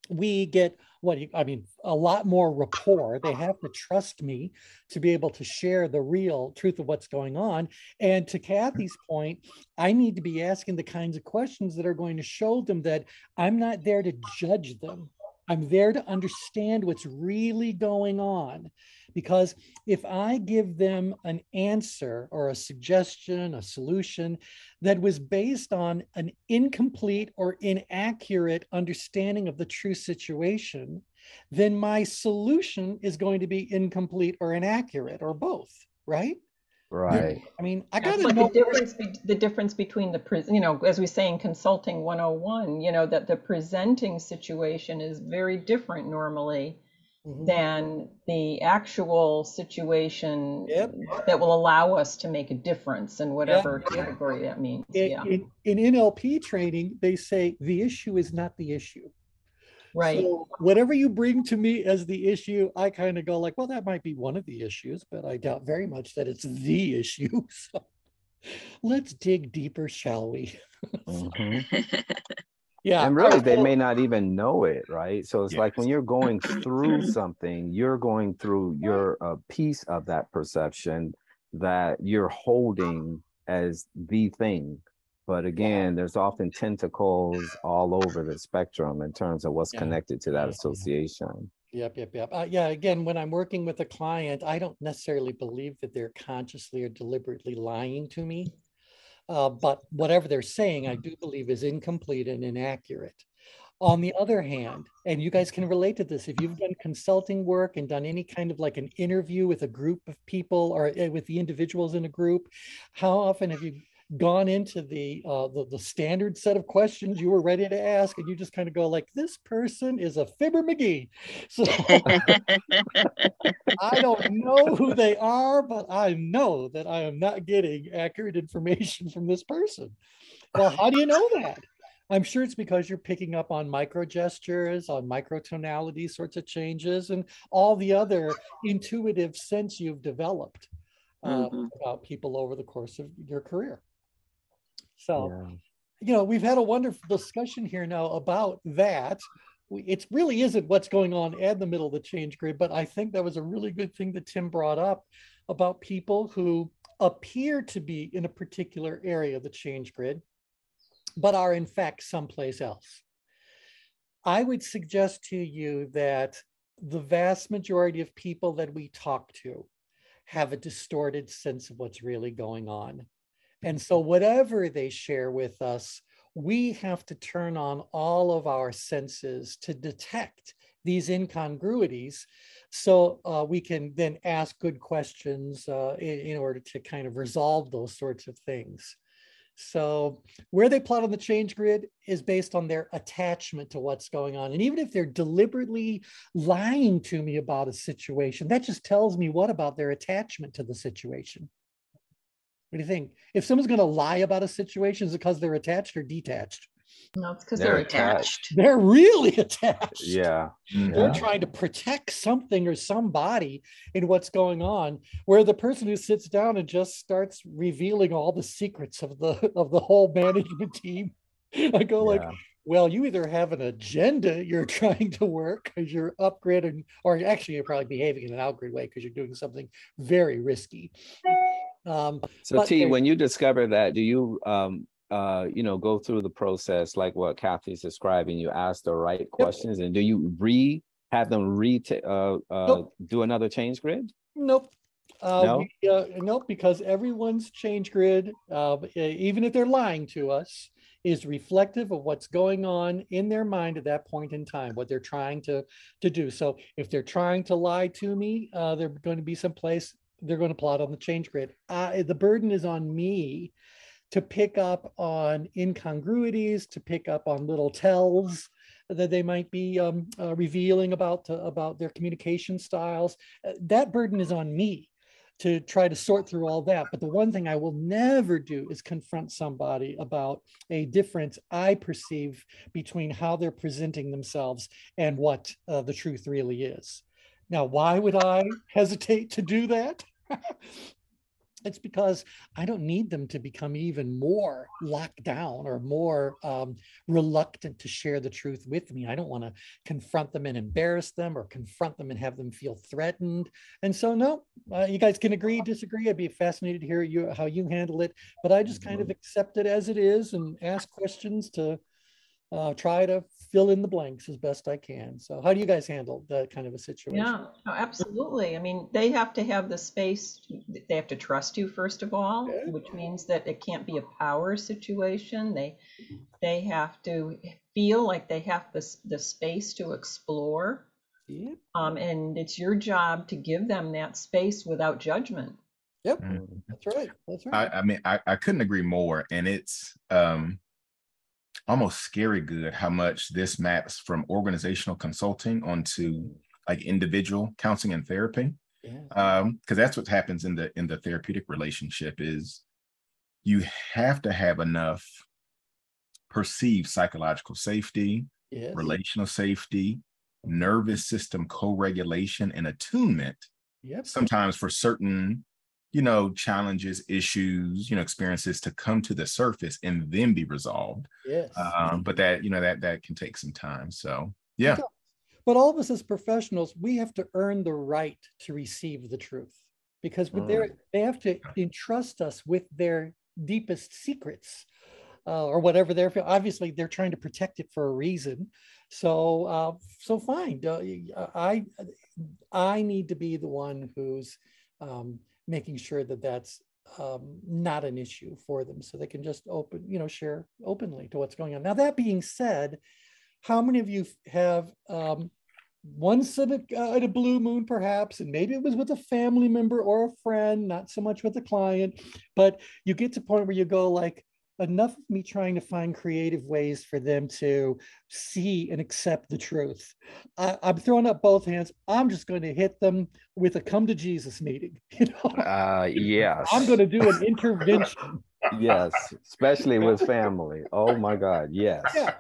Speaker 1: we get a lot more rapport. They have to trust me to be able to share the real truth of what's going on. And to Kathy's point, I need to be asking the kinds of questions that are going to show them that I'm not there to judge them. I'm there to understand what's really going on. Because if I give them an answer or a suggestion, a solution that was based on an incomplete or inaccurate understanding of the true situation, then my solution is going to be incomplete or inaccurate or both, right?
Speaker 2: Right.
Speaker 1: I mean, I got to
Speaker 6: like
Speaker 1: know
Speaker 6: the difference between as we say in consulting 101, that the presenting situation is very different normally than the actual situation that will allow us to make a difference in whatever category that means.
Speaker 1: In NLP training, they say the issue is not the issue.
Speaker 6: Right.
Speaker 1: So whatever you bring to me as the issue, I kind of go like, well, that might be one of the issues, but I doubt very much that it's the issue. So let's dig deeper, shall we? Yeah.
Speaker 2: And really, they may not even know it, right? So it's like when you're going through something, you're going through your piece of that perception that you're holding as the thing. But again, there's often tentacles all over the spectrum in terms of what's connected to that association.
Speaker 1: Yep. Yeah, again, when I'm working with a client, I don't necessarily believe that they're consciously or deliberately lying to me. But whatever they're saying, I do believe is incomplete and inaccurate. On the other hand, and you guys can relate to this, if you've done consulting work and done any kind of like an interview with a group of people or with the individuals in a group, how often have you gone into the standard set of questions you were ready to ask, and you just kind of go like, this person is a Fibber McGee. So I don't know who they are, but I know that I am not getting accurate information from this person. Well, how do you know that? I'm sure it's because you're picking up on micro gestures, on microtonality sorts of changes, and all the other intuitive sense you've developed about people over the course of your career. So, we've had a wonderful discussion here now about that. It really isn't what's going on in the middle of the change grid, but I think that was a really good thing that Tim brought up about people who appear to be in a particular area of the change grid, but are in fact someplace else. I would suggest to you that the vast majority of people that we talk to have a distorted sense of what's really going on. And so whatever they share with us, we have to turn on all of our senses to detect these incongruities, so we can then ask good questions in order to kind of resolve those sorts of things. So where they plot on the change grid is based on their attachment to what's going on. And even if they're deliberately lying to me about a situation, that just tells me what about their attachment to the situation. What do you think? If someone's going to lie about a situation, is it because they're attached or detached?
Speaker 6: No, it's because they're attached.
Speaker 1: They're really attached.
Speaker 2: Yeah.
Speaker 1: They're trying to protect something or somebody in what's going on, where the person who sits down and just starts revealing all the secrets of the whole management team, I go like, well, you either have an agenda you're trying to work because you're upgrading, or actually you're probably behaving in an outgrid way because you're doing something very risky.
Speaker 2: So T, when you discover that, do you go through the process like what Kathy's describing? You ask the right questions, and do you have them do another change grid?
Speaker 1: Nope.
Speaker 2: No?
Speaker 1: Nope, because everyone's change grid, even if they're lying to us, is reflective of what's going on in their mind at that point in time, what they're trying to do. So if they're trying to lie to me, they're going to be someplace, they're going to plot on the change grid. The burden is on me to pick up on incongruities, to pick up on little tells that they might be revealing about their communication styles. That burden is on me to try to sort through all that. But the one thing I will never do is confront somebody about a difference I perceive between how they're presenting themselves and what the truth really is. Now, why would I hesitate to do that? It's because I don't need them to become even more locked down or more reluctant to share the truth with me. I don't want to confront them and embarrass them, or confront them and have them feel threatened. And so, no, you guys can agree, disagree. I'd be fascinated to hear how you handle it. But I just kind of accept it as it is and ask questions to try to fill in the blanks as best I can. So how do you guys handle that kind of a situation?
Speaker 6: Yeah, absolutely. I mean, they have to have the space. They have to trust you, first of all, which means that it can't be a power situation. They have to feel like they have the space to explore.
Speaker 1: Yeah.
Speaker 6: And it's your job to give them that space without judgment.
Speaker 1: Yep, that's right. That's right.
Speaker 4: I mean, I couldn't agree more. And it's almost scary good how much this maps from organizational consulting onto like individual counseling and therapy. Because that's what happens in the therapeutic relationship is you have to have enough perceived psychological safety, relational safety, nervous system co-regulation and attunement. Sometimes for certain challenges, issues, experiences to come to the surface and then be resolved. But that, that can take some time. So, yeah.
Speaker 1: But all of us as professionals, we have to earn the right to receive the truth, because they have to entrust us with their deepest secrets or whatever obviously they're trying to protect it for a reason. So, fine. I need to be the one who's making sure that that's not an issue for them, so they can just share openly to what's going on. Now, that being said, how many of you have once at a blue moon perhaps, and maybe it was with a family member or a friend, not so much with a client, but you get to a point where you go like, enough of me trying to find creative ways for them to see and accept the truth. I'm throwing up both hands. I'm just going to hit them with a come to Jesus meeting. You know,
Speaker 2: Yes.
Speaker 1: I'm going to do an intervention.
Speaker 2: Yes, especially with family. Oh my God, yes.
Speaker 1: Yeah,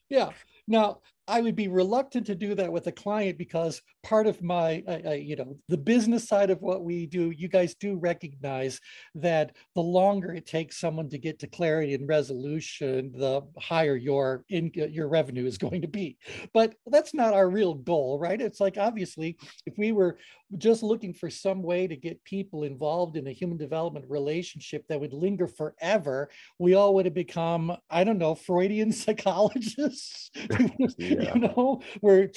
Speaker 1: yeah. Now, I would be reluctant to do that with a client because part of my, you know, the business side of what we do, you guys do recognize that the longer it takes someone to get to clarity and resolution, the higher your revenue is going to be. But that's not our real goal, right? It's like, obviously, if we were just looking for some way to get people involved in a human development relationship that would linger forever, we all would have become, I don't know, Freudian psychologists.
Speaker 2: Yeah.
Speaker 1: You know, where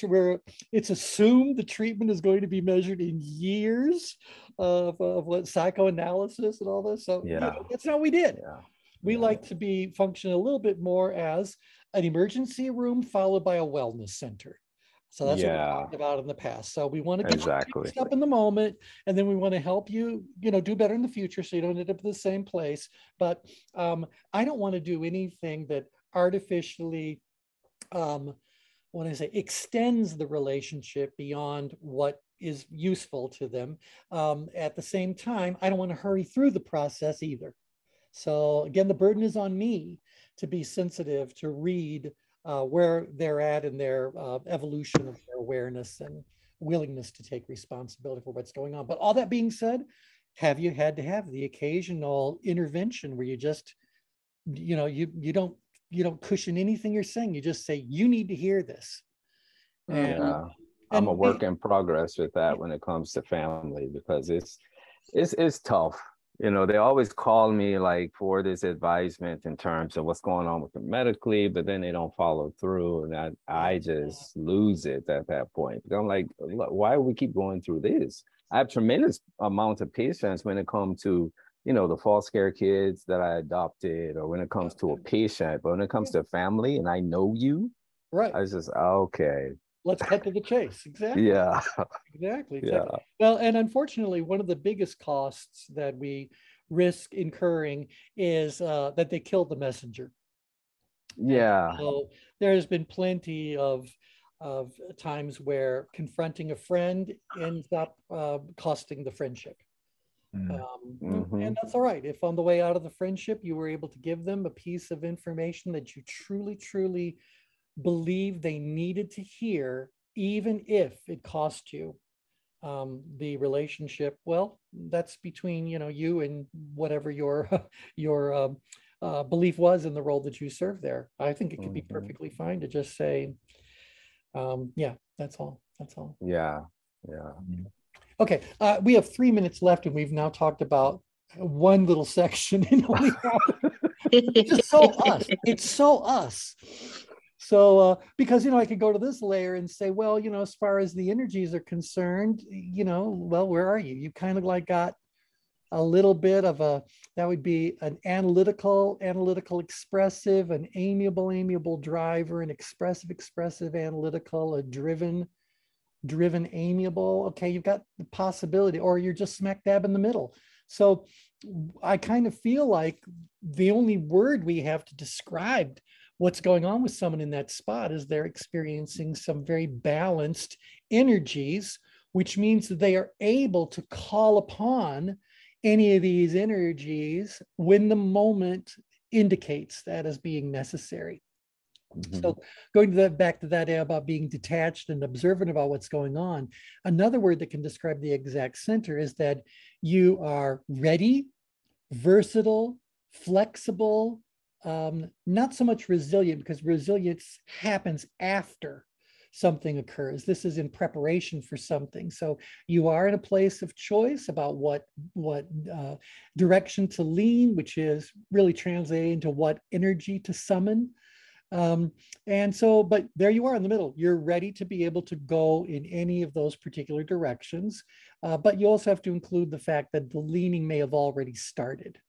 Speaker 1: it's assumed the treatment is going to be measured in years of what psychoanalysis and all this. So
Speaker 2: Yeah.
Speaker 1: you know, that's not what we did.
Speaker 2: Yeah.
Speaker 1: We
Speaker 2: Yeah.
Speaker 1: like to be function a little bit more as an emergency room followed by a wellness center. So that's what we
Speaker 2: Yeah.
Speaker 1: talked about in the past. So we want to get
Speaker 2: Exactly.
Speaker 1: you fixed up in the moment, and then we want to help you, you know, do better in the future so you don't end up in the same place. But I don't want to do anything that artificially when I say extends the relationship beyond what is useful to them. At the same time, I don't want to hurry through the process either. So again, the burden is on me to be sensitive, to read where they're at in their evolution of their awareness and willingness to take responsibility for what's going on. But all that being said, have you had to have the occasional intervention where you just, you know, you don't cushion anything you're saying. You just say, you need to hear this. And,
Speaker 2: Yeah. I'm a work in progress with that when it comes to family, because it's tough. You know, they always call me like for this advisement in terms of what's going on with them medically, but then they don't follow through. And I just lose it at that point. I'm like, why do we keep going through this? I have tremendous amount of patience when it comes to, you know, the foster care kids that I adopted, or when it comes to a patient, but when it comes to family and I know you,
Speaker 1: right.
Speaker 2: I was just, okay.
Speaker 1: Let's cut to the chase. Exactly.
Speaker 2: Yeah.
Speaker 1: Exactly.
Speaker 2: Yeah.
Speaker 1: Well, and unfortunately, one of the biggest costs that we risk incurring is that they killed the messenger.
Speaker 2: Yeah.
Speaker 1: And so there's been plenty of times where confronting a friend ends up costing the friendship. And that's all right. If on the way out of the friendship, you were able to give them a piece of information that you truly, truly believe they needed to hear, even if it cost you the relationship, well, that's between, you know, you and whatever your your belief was in the role that you served there. I think it could be perfectly fine to just say, yeah, that's all. That's all.
Speaker 2: Yeah. Yeah.
Speaker 1: Okay, we have 3 minutes left, and we've now talked about one little section. It's just so us. It's so us. So, because, you know, I could go to this layer and say, well, you know, as far as the energies are concerned, you know, well, where are you? You kind of like got a little bit of that would be an analytical, expressive, an amiable driver, an expressive, analytical, a driven, amiable. Okay, you've got the possibility, or you're just smack dab in the middle. So I kind of feel like the only word we have to describe what's going on with someone in that spot is they're experiencing some very balanced energies, which means that they are able to call upon any of these energies when the moment indicates that as being necessary. So going to back to that about being detached and observant about what's going on, another word that can describe the exact center is that you are ready, versatile, flexible, not so much resilient, because resilience happens after something occurs. This is in preparation for something. So you are in a place of choice about what direction to lean, which is really translating into what energy to summon. And so, but there you are in the middle. You're ready to be able to go in any of those particular directions. But you also have to include the fact that the leaning may have already started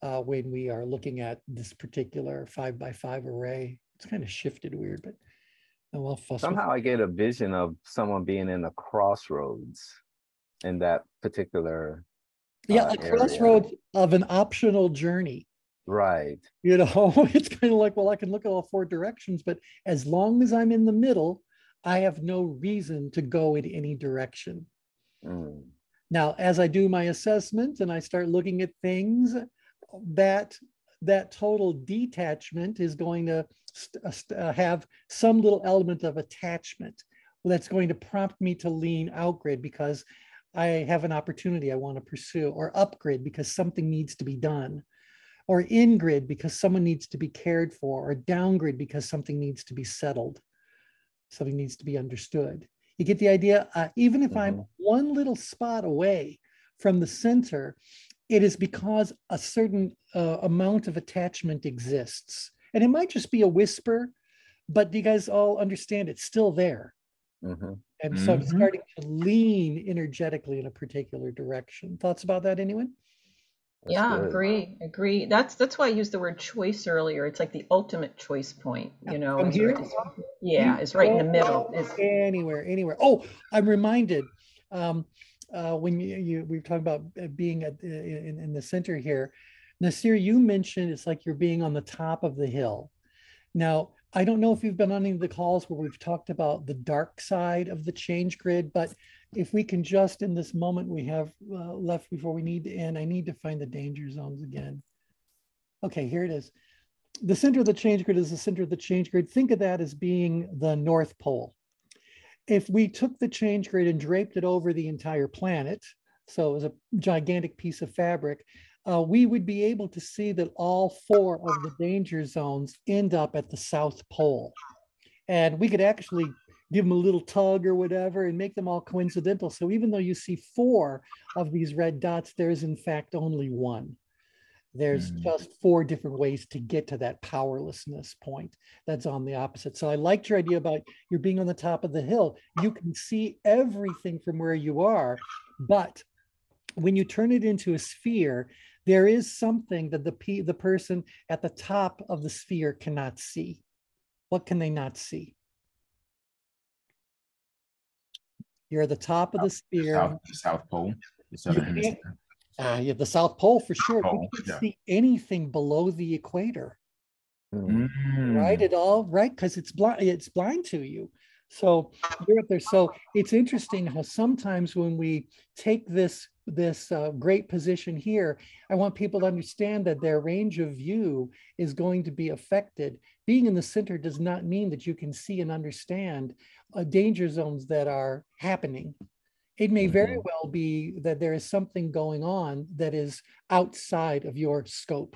Speaker 1: when we are looking at this particular 5x5 array. It's kind of shifted weird, but well,
Speaker 2: Somehow I get a vision of someone being in a crossroads in that particular
Speaker 1: yeah, a
Speaker 2: area.
Speaker 1: crossroads of an optional journey.
Speaker 2: Right.
Speaker 1: You know, it's kind of like, well, I can look at all four directions, but as long as I'm in the middle, I have no reason to go in any direction.
Speaker 2: Mm.
Speaker 1: Now, as I do my assessment and I start looking at things, that total detachment is going to have some little element of attachment that's going to prompt me to lean out grid because I have an opportunity I want to pursue, or up grid because something needs to be done, or in grid because someone needs to be cared for, or down grid because something needs to be settled, something needs to be understood. You get the idea? Even if I'm one little spot away from the center, it is because a certain amount of attachment exists. And it might just be a whisper, but do you guys all understand it's still there? And so I'm starting to lean energetically in a particular direction. Thoughts about that, anyone?
Speaker 6: Yeah, agree. That's why I used the word choice earlier. It's like the ultimate choice point, you know.
Speaker 1: From here?
Speaker 6: Yeah, it's right in the middle.
Speaker 1: Anywhere. Oh, I'm reminded when we were talking about being in the center here. Nasir, you mentioned it's like you're being on the top of the hill. Now, I don't know if you've been on any of the calls where we've talked about the dark side of the change grid, but if we can just, in this moment we have left before we need to end, I need to find the danger zones again. Okay, here it is. The center of the change grid is the center of the change grid. Think of that as being the North Pole. If we took the change grid and draped it over the entire planet, so it was a gigantic piece of fabric, we would be able to see that all four of the danger zones end up at the South Pole. And we could actually give them a little tug or whatever and make them all coincidental. So even though you see four of these red dots, there's in fact only one. There's just four different ways to get to that powerlessness point that's on the opposite. So I liked your idea about you're being on the top of the hill. You can see everything from where you are, but when you turn it into a sphere, there is something that the person at the top of the sphere cannot see. What can they not see? You're at the top of the sphere.
Speaker 4: The South Pole, the Southern Hemisphere.
Speaker 1: Yeah, the South Pole for sure.
Speaker 4: Pole,
Speaker 1: You can't see anything below the equator.
Speaker 4: Mm.
Speaker 1: Right at all, right? Because it's blind to you. So you're up there. So it's interesting how sometimes when we take this great position here, I want people to understand that their range of view is going to be affected. Being in the center does not mean that you can see and understand danger zones that are happening. It may very well be that there is something going on that is outside of your scope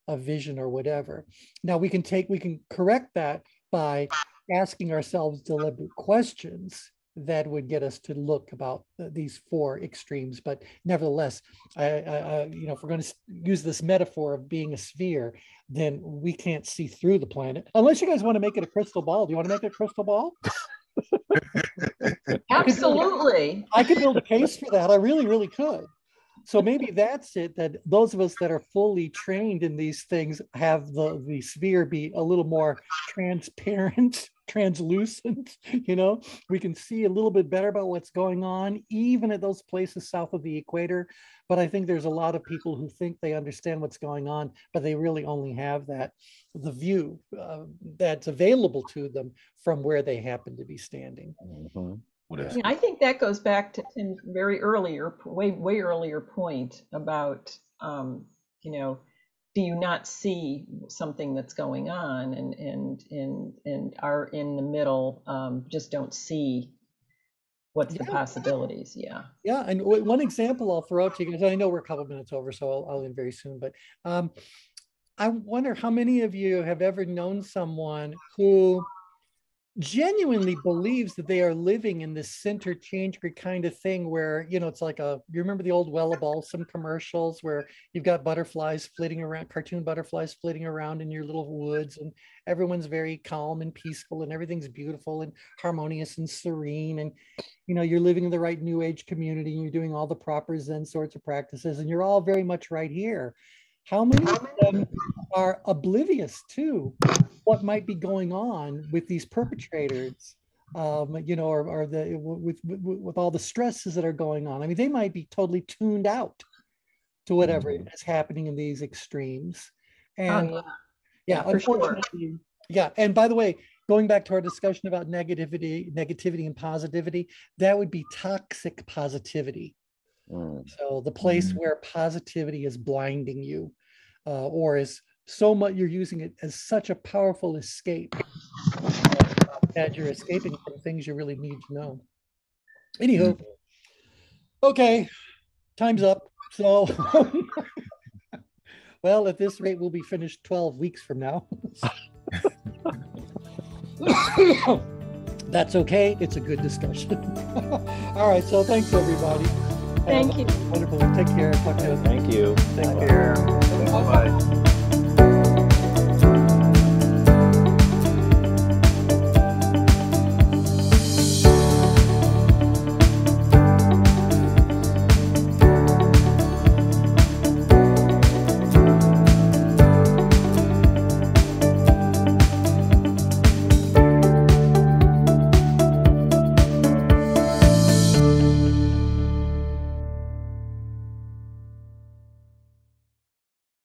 Speaker 1: of vision or whatever. Now we can correct that by asking ourselves deliberate questions that would get us to look about these four extremes. But nevertheless, if we're going to use this metaphor of being a sphere, then we can't see through the planet unless you guys want to make it a crystal ball. Do you want to make it a crystal ball?
Speaker 6: Absolutely.
Speaker 1: I could build a case for that. I really, really could. So maybe that's it, that those of us that are fully trained in these things have the sphere be a little more transparent, translucent, we can see a little bit better about what's going on, even at those places south of the equator. But I think there's a lot of people who think they understand what's going on, but they really only have the view that's available to them from where they happen to be standing.
Speaker 6: Yeah, I think that goes back to Tim's way earlier point about, do you not see something that's going on and are in the middle, just don't see what's the possibilities. Yeah.
Speaker 1: Yeah. And one example I'll throw out to you guys, I know we're a couple minutes over, so I'll end very soon, but I wonder how many of you have ever known someone who genuinely believes that they are living in this center change grid kind of thing where, it's like you remember the old Wella Balsam commercials where you've got butterflies flitting around, cartoon butterflies flitting around in your little woods, and everyone's very calm and peaceful and everything's beautiful and harmonious and serene. And, you're living in the right new age community and you're doing all the proper Zen sorts of practices and you're all very much right here. How many of them are oblivious to what might be going on with these perpetrators, you know, or the with all the stresses that are going on. I mean, they might be totally tuned out to whatever is happening in these extremes. And yeah, unfortunately, yeah. And by the way, going back to our discussion about negativity and positivity, that would be toxic positivity. So the place where positivity is blinding you, or is so much, you're using it as such a powerful escape that you're escaping from things you really need to know. Anywho, okay, time's up. So, well, at this rate, we'll be finished 12 weeks from now. That's okay. It's a good discussion. All right. So thanks, everybody.
Speaker 6: Thank you.
Speaker 1: Wonderful. Take care. Talk to you.
Speaker 2: Thank you.
Speaker 1: Take care.
Speaker 3: Bye-bye.